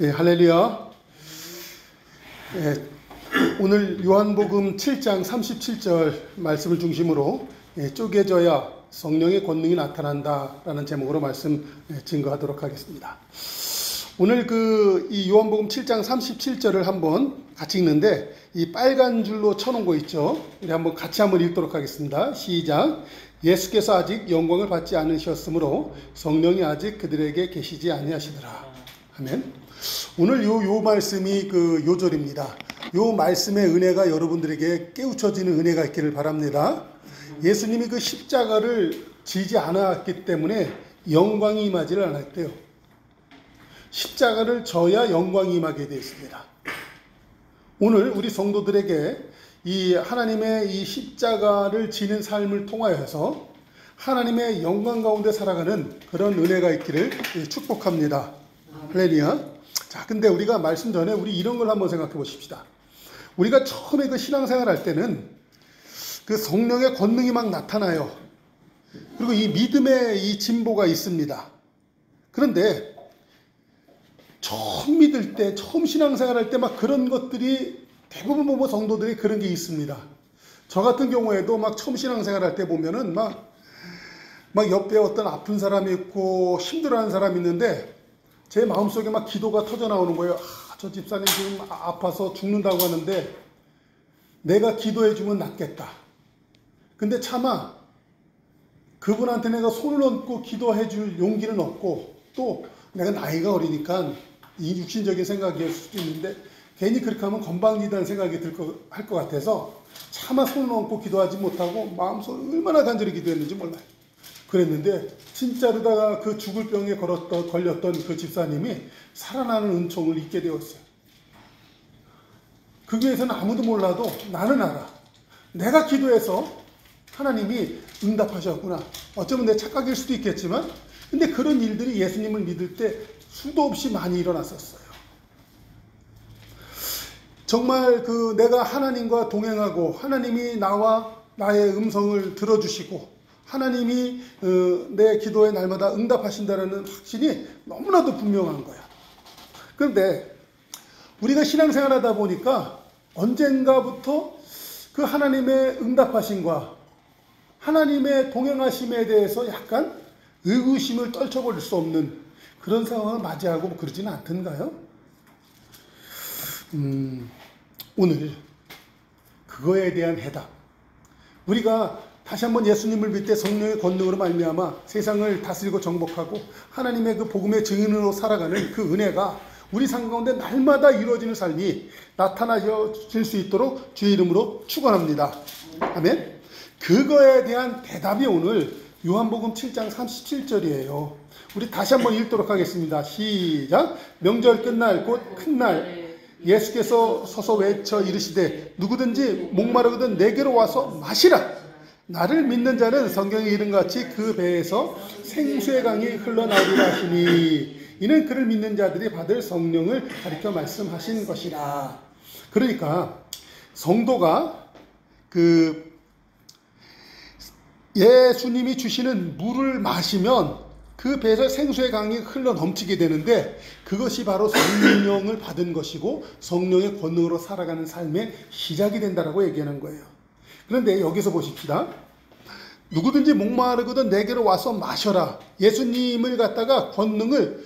예, 할렐루야. 예, 오늘 요한복음 7장 37절 말씀을 중심으로 쪼개져야 성령의 권능이 나타난다라는 제목으로 말씀 증거하도록 하겠습니다. 오늘 이 요한복음 7장 37절을 한번 같이 읽는데 이 빨간 줄로 쳐놓은 거 있죠. 우리 한번 같이 한번 읽도록 하겠습니다. 시작. 예수께서 아직 영광을 받지 않으셨으므로 성령이 아직 그들에게 계시지 아니하시더라. 아멘. 오늘 요 말씀이 요절입니다. 요 말씀의 은혜가 여러분들에게 깨우쳐지는 은혜가 있기를 바랍니다. 예수님이 그 십자가를 지지 않았기 때문에 영광이 임하지를 않았대요. 십자가를 져야 영광이 임하게 되어 있습니다. 오늘 우리 성도들에게 이 하나님의 이 십자가를 지는 삶을 통하여서 하나님의 영광 가운데 살아가는 그런 은혜가 있기를 축복합니다. 할렐루야. 자, 근데 우리가 말씀 전에 우리 이런 걸 한번 생각해 보십시다. 우리가 처음에 그 신앙생활 할 때는 그 성령의 권능이 막 나타나요. 그리고 이 믿음의 이 진보가 있습니다. 그런데 처음 믿을 때, 처음 신앙생활 할 때 막 그런 것들이 대부분 보면 성도들이 그런 게 있습니다. 저 같은 경우에도 막 처음 신앙생활 할 때 보면은 막 옆에 어떤 아픈 사람이 있고 힘들어하는 사람이 있는데 제 마음속에 막 기도가 터져 나오는 거예요. 저 집사님 지금 아파서 죽는다고 하는데 내가 기도해 주면 낫겠다. 근데 차마 그분한테 내가 손을 얹고 기도해 줄 용기는 없고 또 내가 나이가 어리니까 이 육신적인 생각일 수도 있는데 괜히 그렇게 하면 건방지다는 생각이 할 것 같아서 차마 손을 얹고 기도하지 못하고 마음속에 얼마나 간절히 기도했는지 몰라요. 그랬는데 진짜로다가 그 죽을 병에 걸렸던 그 집사님이 살아나는 은총을 잊게 되었어요. 그 교회에서는 아무도 몰라도 나는 알아. 내가 기도해서 하나님이 응답하셨구나. 어쩌면 내 착각일 수도 있겠지만 근데 그런 일들이 예수님을 믿을 때 수도 없이 많이 일어났었어요. 정말 내가 하나님과 동행하고 하나님이 나의 음성을 들어주시고 하나님이 내 기도에 날마다 응답하신다는 확신이 너무나도 분명한 거야. 그런데 우리가 신앙생활 하다 보니까 언젠가부터 그 하나님의 응답하심과 하나님의 동행하심에 대해서 약간 의구심을 떨쳐버릴 수 없는 그런 상황을 맞이하고 그러지는 않던가요? 오늘 그거에 대한 해답. 우리가 다시 한번 예수님을 믿을 때 성령의 권능으로 말미암아 세상을 다스리고 정복하고 하나님의 그 복음의 증인으로 살아가는 그 은혜가 우리 삶 가운데 날마다 이루어지는 삶이 나타나질 수 있도록 주의 이름으로 축원합니다. 아멘. 그거에 대한 대답이 오늘 요한복음 7장 37절이에요. 우리 다시 한번 읽도록 하겠습니다. 시작. 명절 끝날 곧 큰 날 예수께서 서서 외쳐 이르시되 누구든지 목마르거든 내게로 와서 마시라. 나를 믿는 자는 성경의 이름같이 그 배에서 생수의 강이 흘러나오리라 하시니 이는 그를 믿는 자들이 받을 성령을 가리켜 말씀하신 것이라. 그러니까 성도가 예수님이 주시는 물을 마시면 그 배에서 생수의 강이 흘러 넘치게 되는데 그것이 바로 성령을 받은 것이고 성령의 권능으로 살아가는 삶의 시작이 된다라고 얘기하는 거예요. 그런데 여기서 보십시다. 누구든지 목마르거든 내게로 와서 마셔라. 예수님을 갖다가 권능을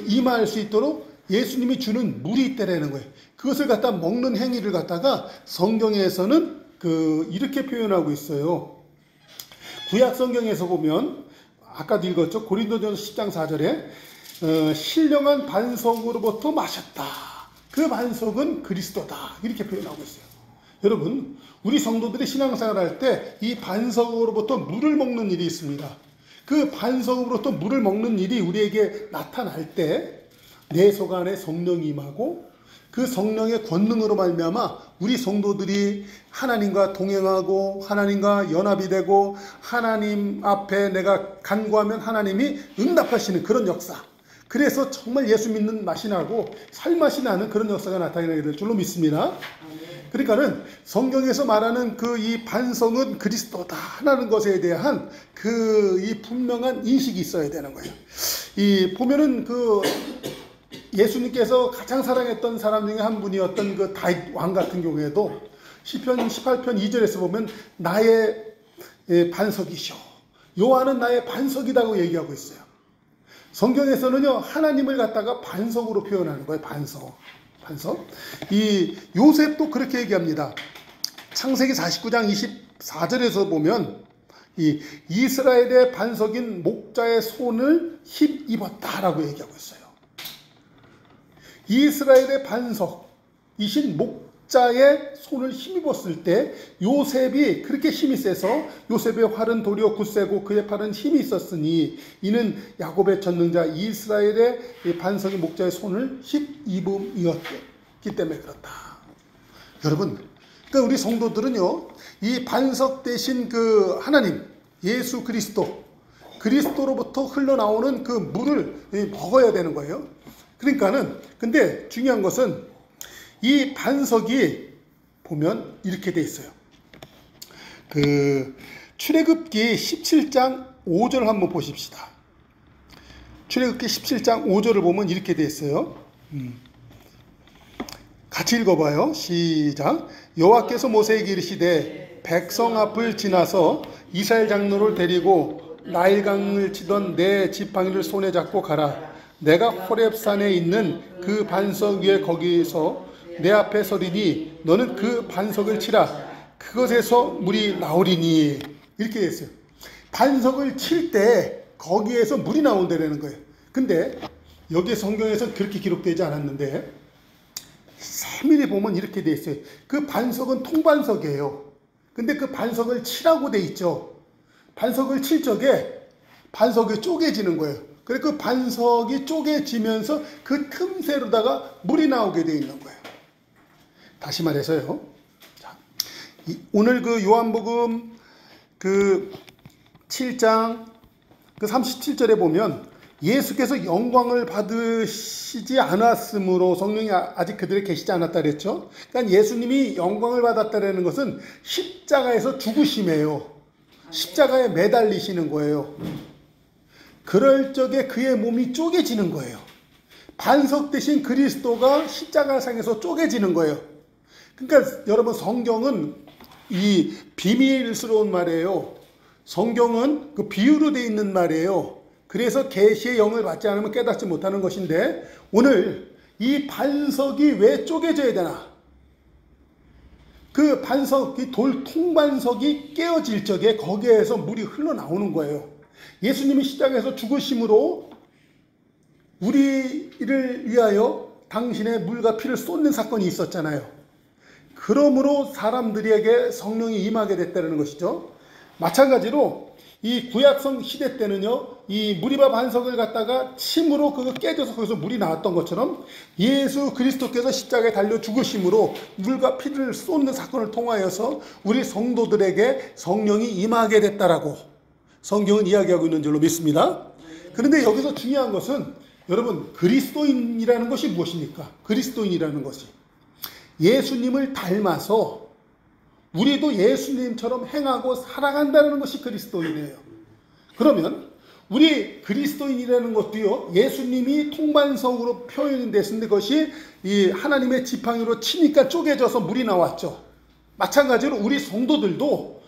임할 수 있도록 예수님이 주는 물이 있다라는 거예요. 그것을 갖다 먹는 행위를 갖다가 성경에서는 이렇게 표현하고 있어요. 구약 성경에서 보면 아까도 읽었죠. 고린도전서 10장 4절에 신령한 반석으로부터 마셨다. 그 반석은 그리스도다. 이렇게 표현하고 있어요. 여러분, 우리 성도들이 신앙생활 할 때 이 반석으로부터 물을 먹는 일이 있습니다. 그 반석으로부터 물을 먹는 일이 우리에게 나타날 때 내 속 안에 성령이 임하고 그 성령의 권능으로 말미암아 우리 성도들이 하나님과 동행하고 하나님과 연합이 되고 하나님 앞에 내가 간구하면 하나님이 응답하시는 그런 역사. 그래서 정말 예수 믿는 맛이 나고 살맛이 나는 그런 역사가 나타나게 될 줄로 믿습니다. 그러니까는 성경에서 말하는 이 반성은 그리스도다 하는 것에 대한 이 분명한 인식이 있어야 되는 거예요. 보면은 예수님께서 가장 사랑했던 사람 중에 한 분이었던 그 다윗 왕 같은 경우에도 시편 18편 2절에서 보면 나의 반석이시오. 여호와는 나의 반석이라고 얘기하고 있어요. 성경에서는요, 하나님을 갖다가 반석으로 표현하는 거예요. 반석. 이 요셉도 그렇게 얘기합니다. 창세기 49장 24절에서 보면 이 이스라엘의 반석인 목자의 손을 힘입었다라고 얘기하고 있어요. 이스라엘의 반석이신 목자의 손을 힘입었을 때 요셉이 그렇게 힘이 세서 요셉의 활은 도리어 굳세고 그의 팔은 힘이 있었으니 이는 야곱의 전능자 이스라엘의 반석인 목자의 손을 힘입음이었기 때문에 그렇다. 여러분, 그러니까 우리 성도들은요, 이 반석 대신 그 하나님 예수 그리스도로부터 흘러나오는 그 물을 먹어야 되는 거예요. 그러니까는 근데 중요한 것은 이 반석이 보면 이렇게 돼 있어요. 그 출애굽기 17장 5절 한번 보십시다. 출애굽기 17장 5절을 보면 이렇게 돼 있어요. 같이 읽어봐요. 시작. 여호와께서 모세에게 이르시되 백성 앞을 지나서 이스라엘 장로를 데리고 나일강을 치던 내 지팡이를 손에 잡고 가라. 내가 호렙산에 있는 그 반석 위에 거기서 내 앞에 서리니 너는 그 반석을 치라. 그것에서 물이 나오리니. 이렇게 됐어요. 반석을 칠 때 거기에서 물이 나온다는 거예요. 근데 여기 성경에서는 그렇게 기록되지 않았는데 세밀히 보면 이렇게 돼 있어요. 그 반석은 통반석이에요. 근데 그 반석을 치라고 돼 있죠. 반석을 칠 적에 반석이 쪼개지는 거예요. 그래서 그 반석이 쪼개지면서 그 틈새로다가 물이 나오게 돼 있는 거예요. 다시 말해서요. 자, 오늘 그 요한복음 그 7장 그 37절에 보면 예수께서 영광을 받으시지 않았으므로 성령이 아직 그들에 계시지 않았다 그랬죠. 그러니까 예수님이 영광을 받았다는 것은 십자가에서 죽으심이에요. 십자가에 매달리시는 거예요. 그럴 적에 그의 몸이 쪼개지는 거예요. 반석 대신 그리스도가 십자가상에서 쪼개지는 거예요. 그러니까 여러분, 성경은 이 비밀스러운 말이에요. 성경은 그 비유로 되어 있는 말이에요. 그래서 계시의 영을 받지 않으면 깨닫지 못하는 것인데 오늘 이 반석이 왜 쪼개져야 되나? 그 반석이 통반석이 깨어질 적에 거기에서 물이 흘러나오는 거예요. 예수님이 십자가에서 죽으심으로 우리를 위하여 당신의 물과 피를 쏟는 사건이 있었잖아요. 그러므로 사람들에게 성령이 임하게 됐다는 것이죠. 마찬가지로 이 구약성 시대 때는요, 이 무리바 반석을 갖다가 침으로 그거 깨져서 거기서 물이 나왔던 것처럼 예수 그리스도께서 십자가에 달려 죽으심으로 물과 피를 쏟는 사건을 통하여서 우리 성도들에게 성령이 임하게 됐다라고 성경은 이야기하고 있는 줄로 믿습니다. 그런데 여기서 중요한 것은 여러분, 그리스도인이라는 것이 무엇입니까? 그리스도인이라는 것이 예수님을 닮아서 우리도 예수님처럼 행하고 살아간다는 것이 그리스도인이에요. 그러면 우리 그리스도인이라는 것도요, 예수님이 통반석으로 표현이 됐는데 그것이 이 하나님의 지팡이로 치니까 쪼개져서 물이 나왔죠. 마찬가지로 우리 성도들도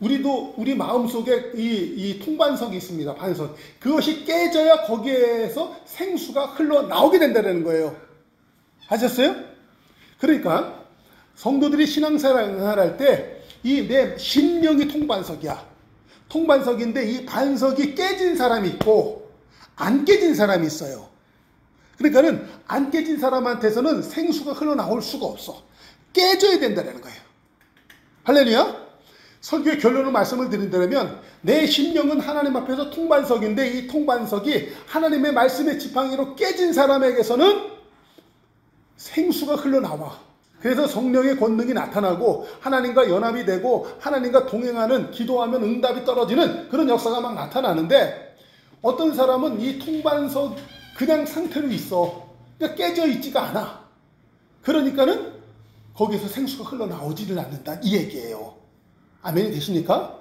우리 마음속에 이 통반석이 있습니다. 반석. 그것이 깨져야 거기에서 생수가 흘러나오게 된다는 거예요. 아셨어요? 그러니까 성도들이 신앙생활을 할 때 이 내 심령이 통반석이야. 통반석인데 이 반석이 깨진 사람이 있고 안 깨진 사람이 있어요. 그러니까는 안 깨진 사람한테서는 생수가 흘러나올 수가 없어. 깨져야 된다는 거예요. 할렐루야. 설교의 결론을 말씀을 드린다면 내 심령은 하나님 앞에서 통반석인데 이 통반석이 하나님의 말씀의 지팡이로 깨진 사람에게서는 생수가 흘러나와. 그래서 성령의 권능이 나타나고 하나님과 연합이 되고 하나님과 동행하는, 기도하면 응답이 떨어지는 그런 역사가 막 나타나는데 어떤 사람은 이 통반석 그냥 상태로 있어. 그러니까 깨져 있지가 않아. 그러니까는 거기서 생수가 흘러나오지를 않는다, 이 얘기예요. 아멘이 되십니까?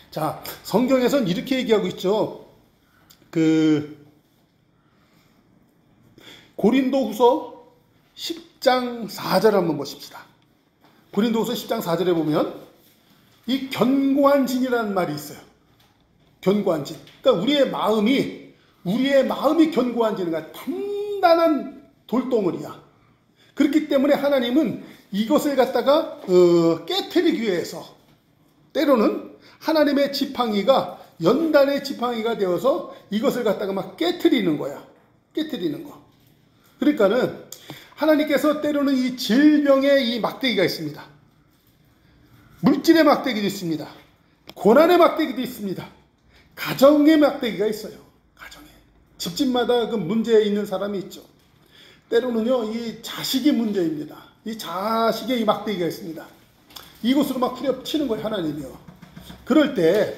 자, 성경에서는 이렇게 얘기하고 있죠. 고린도후서 10장 4절 한번 보십시다. 고린도후서 10장 4절에 보면 이 견고한 진이라는 말이 있어요. 견고한 진. 그러니까 우리의 마음이 견고한 진이가 단단한 돌덩어리야. 그렇기 때문에 하나님은 이것을 갖다가 깨트리기 위해서 때로는 하나님의 지팡이가 연단의 지팡이가 되어서 이것을 갖다가 막 깨트리는 거야. 깨트리는 거. 그러니까는 하나님께서 때로는 이 질병의 이 막대기가 있습니다. 물질의 막대기도 있습니다. 고난의 막대기도 있습니다. 가정의 막대기가 있어요. 가정에. 집집마다 그 문제 있는 사람이 있죠. 때로는요, 이 자식이 문제입니다. 이 자식의 이 막대기가 있습니다. 이곳으로 막 후려치는 거예요, 하나님이요. 그럴 때,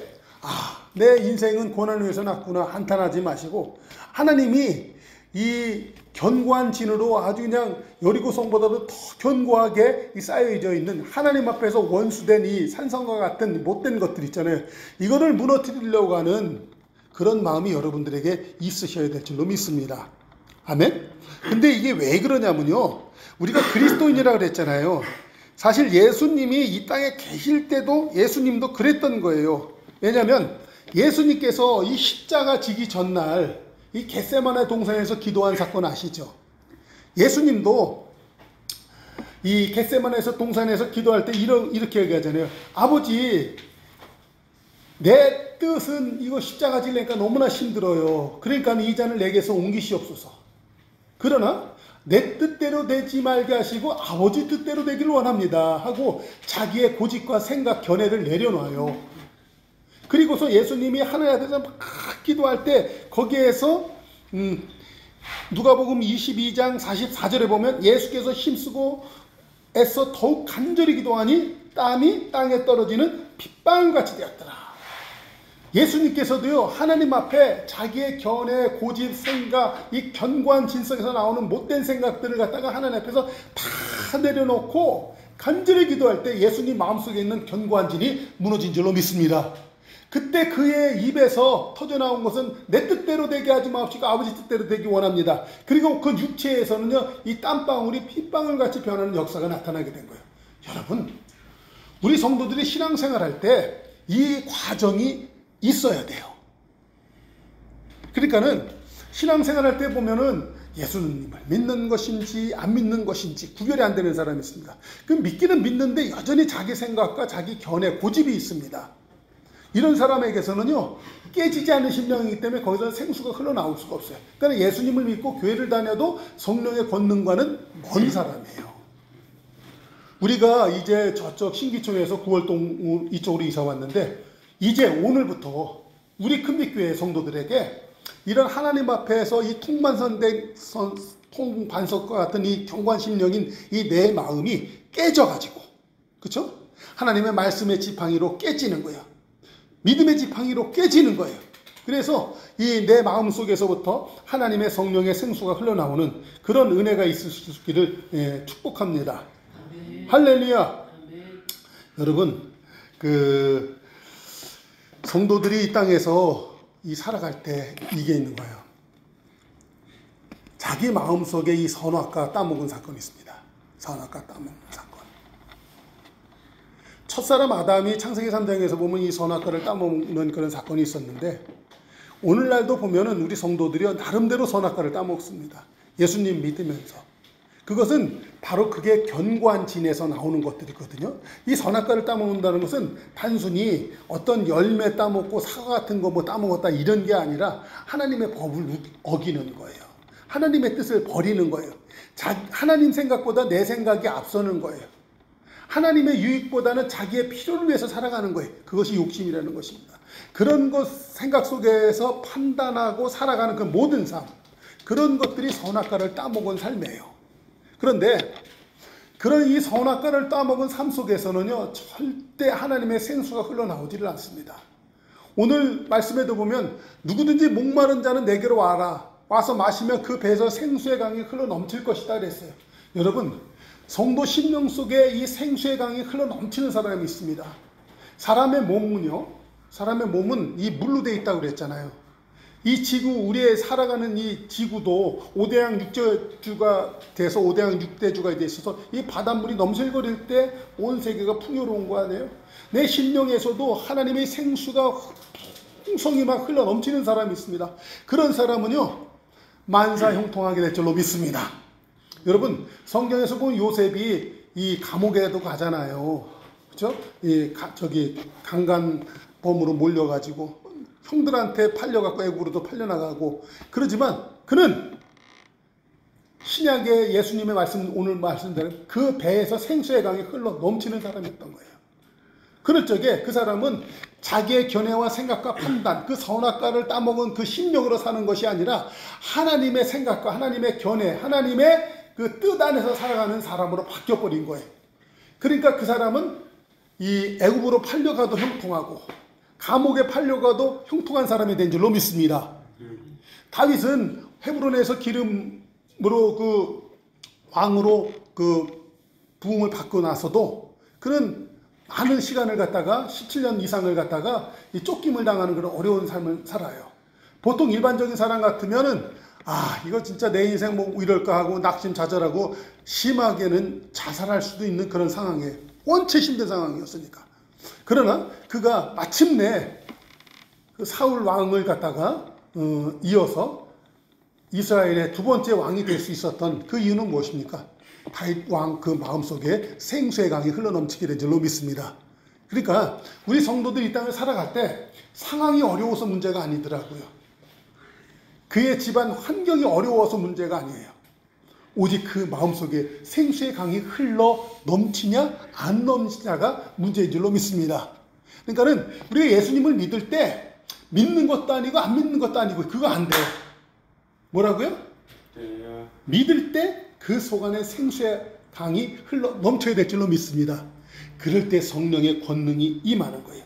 내 인생은 고난 위에서 났구나 한탄하지 마시고, 하나님이 이 견고한 진으로 아주 그냥 여리고 성보다도 더 견고하게 쌓여져 있는 하나님 앞에서 원수된 이 산성과 같은 못된 것들 있잖아요. 이거를 무너뜨리려고 하는 그런 마음이 여러분들에게 있으셔야 될 줄로 믿습니다. 아멘? 근데 이게 왜 그러냐면요. 우리가 그리스도인이라고 그랬잖아요. 사실 예수님이 이 땅에 계실 때도 예수님도 그랬던 거예요. 왜냐하면 예수님께서 이 십자가 지기 전날 이 겟세마네 동산에서 기도한 사건 아시죠? 예수님도 이 겟세마네 동산에서 기도할 때 이렇게 얘기하잖아요. 아버지, 내 뜻은 이거 십자가 지려니까 너무나 힘들어요. 그러니까 이 잔을 내게서 옮기시옵소서. 그러나 내 뜻대로 되지 말게 하시고 아버지 뜻대로 되기를 원합니다 하고 자기의 고집과 생각, 견해를 내려놔요. 그리고서 예수님이 하나님 앞에서 막 기도할 때 거기에서 누가복음 22장 44절에 보면 예수께서 힘쓰고 애써 더욱 간절히 기도하니 땀이 땅에 떨어지는 빗방울같이 되었더라. 예수님께서도요, 하나님 앞에 자기의 견해, 고집, 생각, 이 견고한 진성에서 나오는 못된 생각들을 갖다가 하나님 앞에서 다 내려놓고 간절히 기도할 때 예수님 마음속에 있는 견고한 진이 무너진 줄로 믿습니다. 그때 그의 입에서 터져나온 것은 내 뜻대로 되게 하지 마옵시고 아버지 뜻대로 되기 원합니다. 그리고 그 육체에서는요, 이 땀방울이 핏방울같이 변하는 역사가 나타나게 된 거예요. 여러분, 우리 성도들이 신앙생활할 때 이 과정이 있어야 돼요. 그러니까는 신앙생활할 때 보면은 예수님을 믿는 것인지 안 믿는 것인지 구별이 안 되는 사람이 있습니다. 그 믿기는 믿는데 여전히 자기 생각과 자기 견해, 고집이 있습니다. 이런 사람에게서는요, 깨지지 않는 심령이기 때문에 거기서 생수가 흘러나올 수가 없어요. 그러니까 예수님을 믿고 교회를 다녀도 성령의 권능과는 먼 사람이에요. 우리가 이제 저쪽 신기촌에서 9월동 이쪽으로 이사 왔는데 이제 오늘부터 우리 큰빛교회 성도들에게 이런 하나님 앞에서 이 통반석과 같은 이 견고한 심령인 이 내 마음이 깨져가지고, 그쵸? 하나님의 말씀의 지팡이로 깨지는 거예요. 믿음의 지팡이로 깨지는 거예요. 그래서 이 내 마음 속에서부터 하나님의 성령의 생수가 흘러나오는 그런 은혜가 있을 수 있기를 축복합니다. 아멘. 할렐루야. 아멘. 여러분, 성도들이 이 땅에서 살아갈 때 이게 있는 거예요. 자기 마음속에 이 선악과 따먹은 사건이 있습니다. 선악과 따먹는 사건. 첫사람 아담이 창세기 3장에서 보면 이 선악과를 따먹는 그런 사건이 있었는데 오늘날도 보면은 우리 성도들이 나름대로 선악과를 따먹습니다. 예수님 믿으면서. 그것은 바로 그게 견고한 진에서 나오는 것들이거든요. 이 선악과를 따먹는다는 것은 단순히 어떤 열매 따먹고 사과 같은 거 뭐 따먹었다 이런 게 아니라 하나님의 법을 어기는 거예요. 하나님의 뜻을 버리는 거예요. 하나님 생각보다 내 생각이 앞서는 거예요. 하나님의 유익보다는 자기의 필요를 위해서 살아가는 거예요. 그것이 욕심이라는 것입니다. 그런 것 생각 속에서 판단하고 살아가는 그 모든 삶, 그런 것들이 선악과를 따먹은 삶이에요. 그런데 그런 이 선악과를 따먹은 삶 속에서는요, 절대 하나님의 생수가 흘러나오지를 않습니다. 오늘 말씀에도 보면 누구든지 목마른 자는 내게로 와라. 와서 마시면 그 배에서 생수의 강이 흘러 넘칠 것이다 그랬어요. 여러분, 성도 심령 속에 이 생수의 강이 흘러 넘치는 사람이 있습니다. 사람의 몸은 이 물로 되어 있다고 그랬잖아요. 이 지구, 우리의 살아가는 이 지구도 5대양 6대주가 돼서 5대양 6대주가 돼 있어서 이 바닷물이 넘실거릴 때 온 세계가 풍요로운 거 아니에요? 내 심령에서도 하나님의 생수가 풍성히 막 흘러 넘치는 사람이 있습니다. 그런 사람은요, 만사 형통하게 될 줄로 믿습니다. 여러분, 성경에서 본 요셉이 이 감옥에도 가잖아요. 그렇죠? 저기 강간범으로 몰려가지고 형들한테 팔려갖고 애국으로도 팔려나가고 그러지만 그는 신약의 예수님의 말씀, 오늘 말씀대로 그 배에서 생수의 강이 흘러 넘치는 사람이었던 거예요. 그럴 적에 그 사람은 자기의 견해와 생각과 판단, 그 선악과를 따먹은 그 심령으로 사는 것이 아니라 하나님의 생각과 하나님의 견해, 하나님의 그 뜻 안에서 살아가는 사람으로 바뀌어버린 거예요. 그러니까 그 사람은 이 애굽으로 팔려가도 형통하고 감옥에 팔려가도 형통한 사람이 된 줄로 믿습니다. 다윗은 헤브론에서 기름으로 그 왕으로 그 부흥을 받고 나서도 그는 많은 시간을 갖다가 17년 이상을 갖다가 이 쫓김을 당하는 그런 어려운 삶을 살아요. 보통 일반적인 사람 같으면은 이거 진짜 내 인생 뭐 이럴까 하고 낙심자절하고 심하게는 자살할 수도 있는 그런 상황이에요. 원체 힘든 상황이었으니까. 그러나 그가 마침내 그 사울 왕을 갖다가 이어서 이스라엘의 두 번째 왕이 될 수 있었던 그 이유는 무엇입니까? 다윗 왕 그 마음속에 생수의 강이 흘러넘치게 된 줄로 믿습니다. 그러니까 우리 성도들이 이 땅을 살아갈 때 상황이 어려워서 문제가 아니더라고요. 그의 집안 환경이 어려워서 문제가 아니에요. 오직 그 마음속에 생수의 강이 흘러 넘치냐 안 넘치냐가 문제인 줄로 믿습니다. 그러니까는 우리가 예수님을 믿을 때 믿는 것도 아니고 안 믿는 것도 아니고 그거 안 돼요. 뭐라고요? 믿을 때 그 속 안에 생수의 강이 흘러 넘쳐야 될 줄로 믿습니다. 그럴 때 성령의 권능이 임하는 거예요.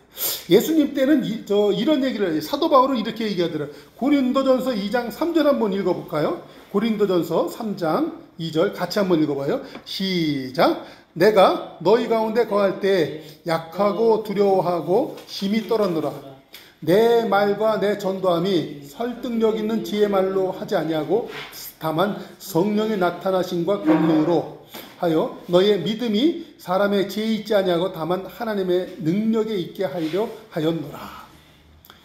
예수님 때는 이런 얘기를 해요. 사도 바울은 이렇게 얘기하더라고요. 고린도전서 2장 3절 한번 읽어볼까요? 고린도전서 3장 2절 같이 한번 읽어봐요. 시작. 내가 너희 가운데 거할 때 약하고 두려워하고 힘이 떨었노라. 내 말과 내 전도함이 설득력 있는 지혜 말로 하지 아니하고 다만 성령의 나타나심과 권능으로 하여 너의 믿음이 사람의 지혜에 있지 아니하고 다만 하나님의 능력에 있게 하려 하였노라.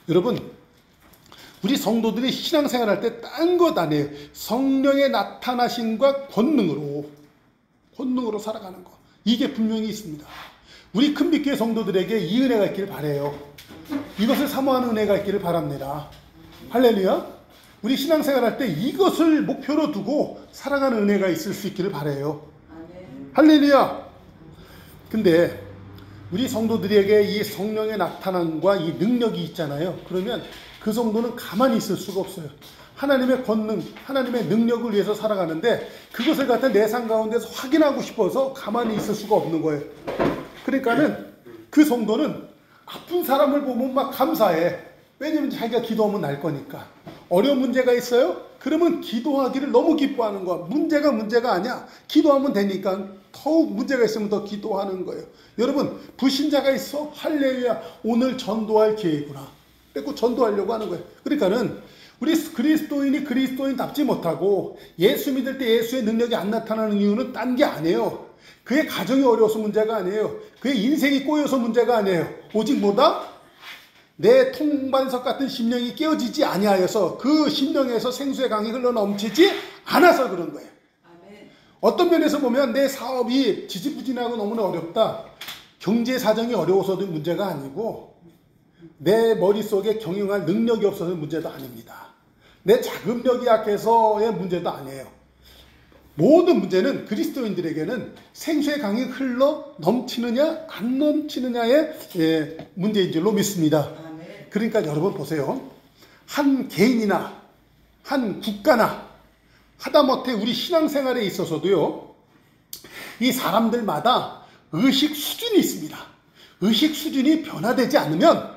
여러분, 우리 성도들이 신앙생활할 때 딴 것 아니에요. 성령의 나타나심과 권능으로 살아가는 것. 이게 분명히 있습니다. 우리 큰빛교회 성도들에게 이 은혜가 있기를 바라요. 이것을 사모하는 은혜가 있기를 바랍니다. 할렐루야. 우리 신앙생활할 때 이것을 목표로 두고 살아가는 은혜가 있을 수 있기를 바라요. 할렐루야. 근데 우리 성도들에게 이 성령의 나타남과 이 능력이 있잖아요. 그러면 그 성도는 가만히 있을 수가 없어요. 하나님의 권능, 하나님의 능력을 위해서 살아가는데 그것을 갖다 내 삶 가운데서 확인하고 싶어서 가만히 있을 수가 없는 거예요. 그러니까는 그 성도는 아픈 사람을 보면 막 감사해. 왜냐면 자기가 기도하면 날 거니까. 어려운 문제가 있어요? 그러면 기도하기를 너무 기뻐하는 거야. 문제가 아니야. 기도하면 되니까 더욱 문제가 있으면 더 기도하는 거예요. 여러분, 불신자가 있어? 할렐루야. 오늘 전도할 기회구나. 그래서 전도하려고 하는 거예요. 그러니까는 우리 그리스도인이 그리스도인답지 못하고 예수 믿을 때 예수의 능력이 안 나타나는 이유는 딴 게 아니에요. 그의 가정이 어려워서 문제가 아니에요. 그의 인생이 꼬여서 문제가 아니에요. 오직 뭐다? 내 통반석 같은 심령이 깨어지지 아니하여서 그 심령에서 생수의 강이 흘러넘치지 않아서 그런 거예요. 아멘. 어떤 면에서 보면 내 사업이 지지부진하고 너무나 어렵다. 경제 사정이 어려워서도 문제가 아니고 내 머릿속에 경영할 능력이 없어서 문제도 아닙니다. 내 자금력이 약해서의 문제도 아니에요. 모든 문제는 그리스도인들에게는 생수의 강이 흘러 넘치느냐 안 넘치느냐의 문제인 줄로 믿습니다. 그러니까 여러분 보세요. 한 개인이나 한 국가나 하다못해 우리 신앙생활에 있어서도요. 이 사람들마다 의식 수준이 있습니다. 의식 수준이 변화되지 않으면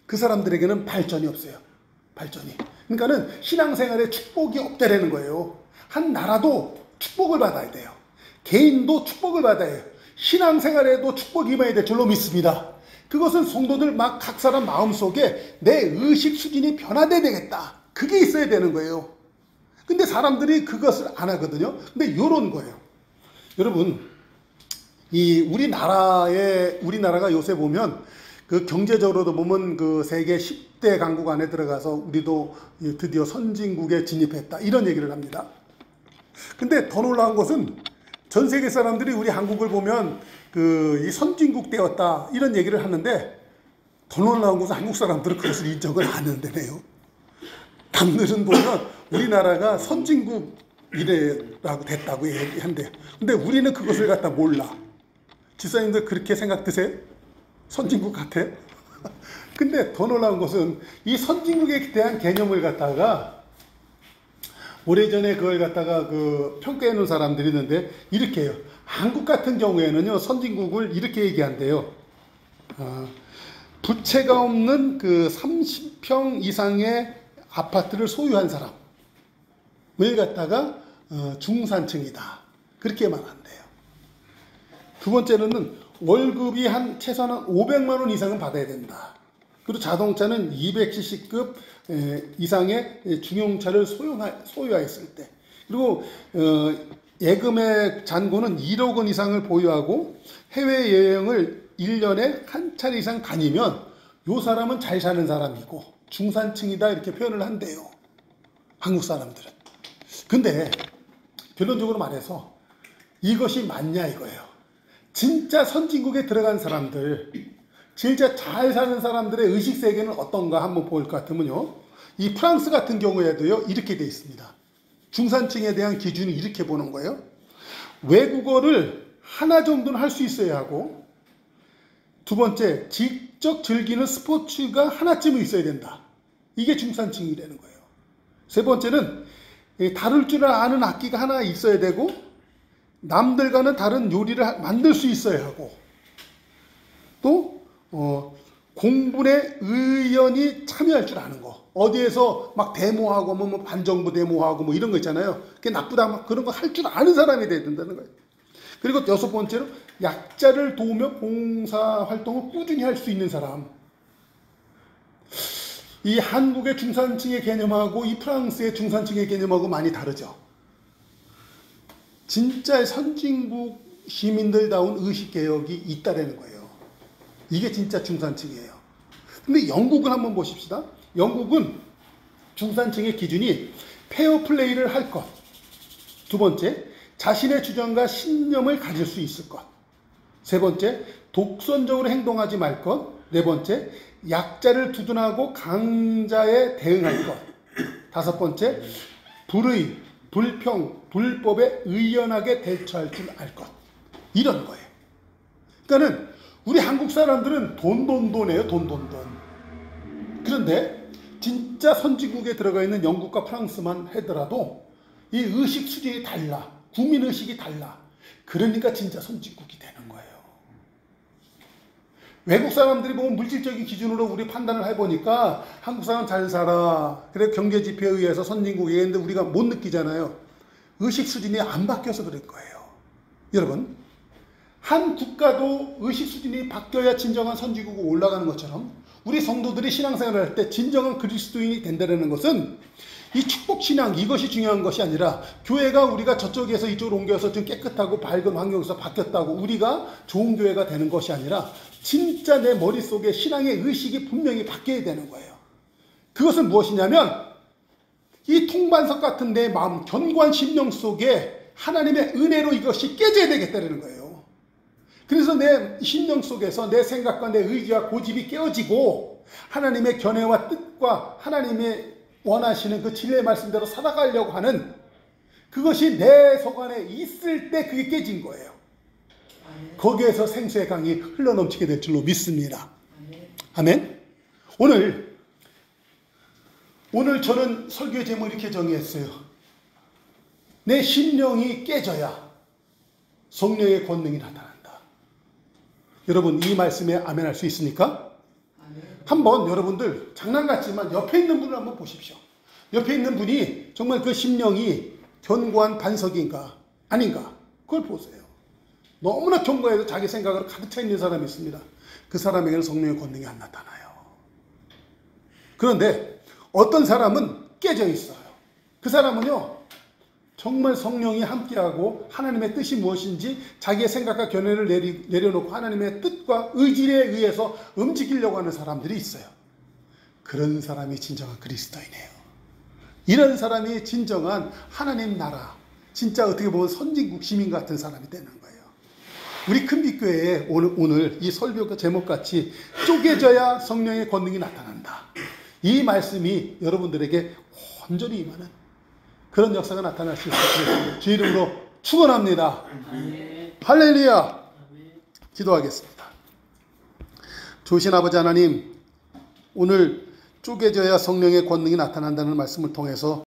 그 사람들에게는 발전이 없어요. 발전이. 그러니까는 신앙생활에 축복이 없다라는 거예요. 한 나라도 축복을 받아야 돼요. 개인도 축복을 받아야 해요. 신앙생활에도 축복이 임해야 될 줄로 믿습니다. 그것은 성도들 막 각 사람 마음속에 내 의식 수준이 변화돼야 되겠다. 그게 있어야 되는 거예요. 근데 사람들이 그것을 안 하거든요. 근데 이런 거예요. 여러분, 우리나라가 요새 보면 그 경제적으로도 보면 그 세계 10대 강국 안에 들어가서 우리도 드디어 선진국에 진입했다. 이런 얘기를 합니다. 근데 더 놀라운 것은 전 세계 사람들이 우리 한국을 보면 이 선진국 되었다. 이런 얘기를 하는데 더 놀라운 것은 한국 사람들은 그것을 인정을 안 한다네요. 남들은 보면 우리나라가 선진국이라고 됐다고 얘기한대요. 근데 우리는 그것을 갖다 몰라. 집사님들 그렇게 생각드세요? 선진국 같아? 근데 더 놀라운 것은 이 선진국에 대한 개념을 갖다가 오래전에 그걸 갖다가 평가해 놓은 사람들이 있는데 이렇게 해요. 한국 같은 경우에는요, 선진국을 이렇게 얘기한대요. 부채가 없는 30평 이상의 아파트를 소유한 사람을 갖다가 중산층이다. 그렇게 말한대요. 두 번째로는 월급이 최소한 500만 원 이상은 받아야 된다. 그리고 자동차는 200cc급 이상의 중형차를 소유하였을 때. 그리고 예금의 잔고는 1억 원 이상을 보유하고 해외여행을 1년에 한 차례 이상 다니면 요 사람은 잘 사는 사람이고 중산층이다 이렇게 표현을 한대요. 한국 사람들은. 근데 결론적으로 말해서 이것이 맞냐 이거예요. 진짜 선진국에 들어간 사람들, 진짜 잘 사는 사람들의 의식세계는 어떤가 한번 볼 것 같으면요. 이 프랑스 같은 경우에도요, 이렇게 돼 있습니다. 중산층에 대한 기준이 이렇게 보는 거예요. 외국어를 하나 정도는 할 수 있어야 하고, 두 번째, 직접 즐기는 스포츠가 하나쯤은 있어야 된다. 이게 중산층이라는 거예요. 세 번째는 다룰 줄 아는 악기가 하나 있어야 되고, 남들과는 다른 요리를 만들 수 있어야 하고, 또 공분에 의연히 참여할 줄 아는 거. 어디에서 막 데모하고 뭐 반정부 데모하고 뭐 이런 거 있잖아요. 그게 나쁘다 막 그런 거 할 줄 아는 사람이 돼야 된다는 거예요. 그리고 여섯 번째로 약자를 도우며 봉사 활동을 꾸준히 할 수 있는 사람. 이 한국의 중산층의 개념하고 이 프랑스의 중산층의 개념하고 많이 다르죠. 진짜 선진국 시민들다운 의식개혁이 있다라는 거예요. 이게 진짜 중산층이에요. 근데 영국을 한번 보십시다. 영국은 중산층의 기준이 페어플레이를 할 것. 두 번째, 자신의 주장과 신념을 가질 수 있을 것. 세 번째, 독선적으로 행동하지 말 것. 네 번째, 약자를 두둔하고 강자에 대응할 것. 다섯 번째, 불의, 불평, 불법에 의연하게 대처할 줄 알 것. 이런 거예요. 그러니까는 우리 한국 사람들은 돈이에요. 돈. 그런데 진짜 선진국에 들어가 있는 영국과 프랑스만 하더라도 이 의식 수준이 달라. 국민의식이 달라. 그러니까 진짜 선진국이 되는 거예요. 외국 사람들이 보면 물질적인 기준으로 우리 판단을 해보니까 한국 사람 잘 살아. 그래 경제지표에 의해서 선진국이 있는데 우리가 못 느끼잖아요. 의식 수준이 안 바뀌어서 그럴 거예요. 여러분, 한 국가도 의식 수준이 바뀌어야 진정한 선진국으로 올라가는 것처럼 우리 성도들이 신앙생활을 할 때 진정한 그리스도인이 된다는 것은 이 축복신앙 이것이 중요한 것이 아니라 교회가 우리가 저쪽에서 이쪽으로 옮겨서 좀 깨끗하고 밝은 환경에서 바뀌었다고 우리가 좋은 교회가 되는 것이 아니라 진짜 내 머릿속에 신앙의 의식이 분명히 바뀌어야 되는 거예요. 그것은 무엇이냐면 이 통반석 같은 내 마음 견고한 심령 속에 하나님의 은혜로 이것이 깨져야 되겠다는 거예요. 그래서 내 심령 속에서 내 생각과 내 의지와 고집이 깨어지고 하나님의 견해와 뜻과 하나님의 원하시는 그 진리의 말씀대로 살아가려고 하는 그것이 내 속 안에 있을 때 그게 깨진 거예요. 거기에서 생수의 강이 흘러넘치게 될 줄로 믿습니다. 아멘. 오늘 저는 설교의 제목을 이렇게 정의했어요. 내 심령이 깨져야 성령의 권능이 나타난다. 여러분 이 말씀에 아멘 할 수 있습니까? 한번 여러분들 장난 같지만 옆에 있는 분을 한번 보십시오. 옆에 있는 분이 정말 그 심령이 견고한 반석인가 아닌가 그걸 보세요. 너무나 견고해서 자기 생각으로 가득 차 있는 사람이 있습니다. 그 사람에게는 성령의 권능이 안 나타나요. 그런데 어떤 사람은 깨져 있어요. 그 사람은요, 정말 성령이 함께하고 하나님의 뜻이 무엇인지 자기의 생각과 견해를 내려놓고 하나님의 뜻과 의지에 의해서 움직이려고 하는 사람들이 있어요. 그런 사람이 진정한 그리스도인이에요. 이런 사람이 진정한 하나님 나라, 진짜 어떻게 보면 선진국 시민 같은 사람이 되는 거예요. 우리 큰빛교회에 오늘 이 설교 제목같이 쪼개져야 성령의 권능이 나타난다. 이 말씀이 여러분들에게 온전히 임하는 그런 역사가 나타날 수 있을 주 이름으로 축원합니다. 할렐루야. 기도하겠습니다. 좋으신 아버지 하나님, 오늘 쪼개져야 성령의 권능이 나타난다는 말씀을 통해서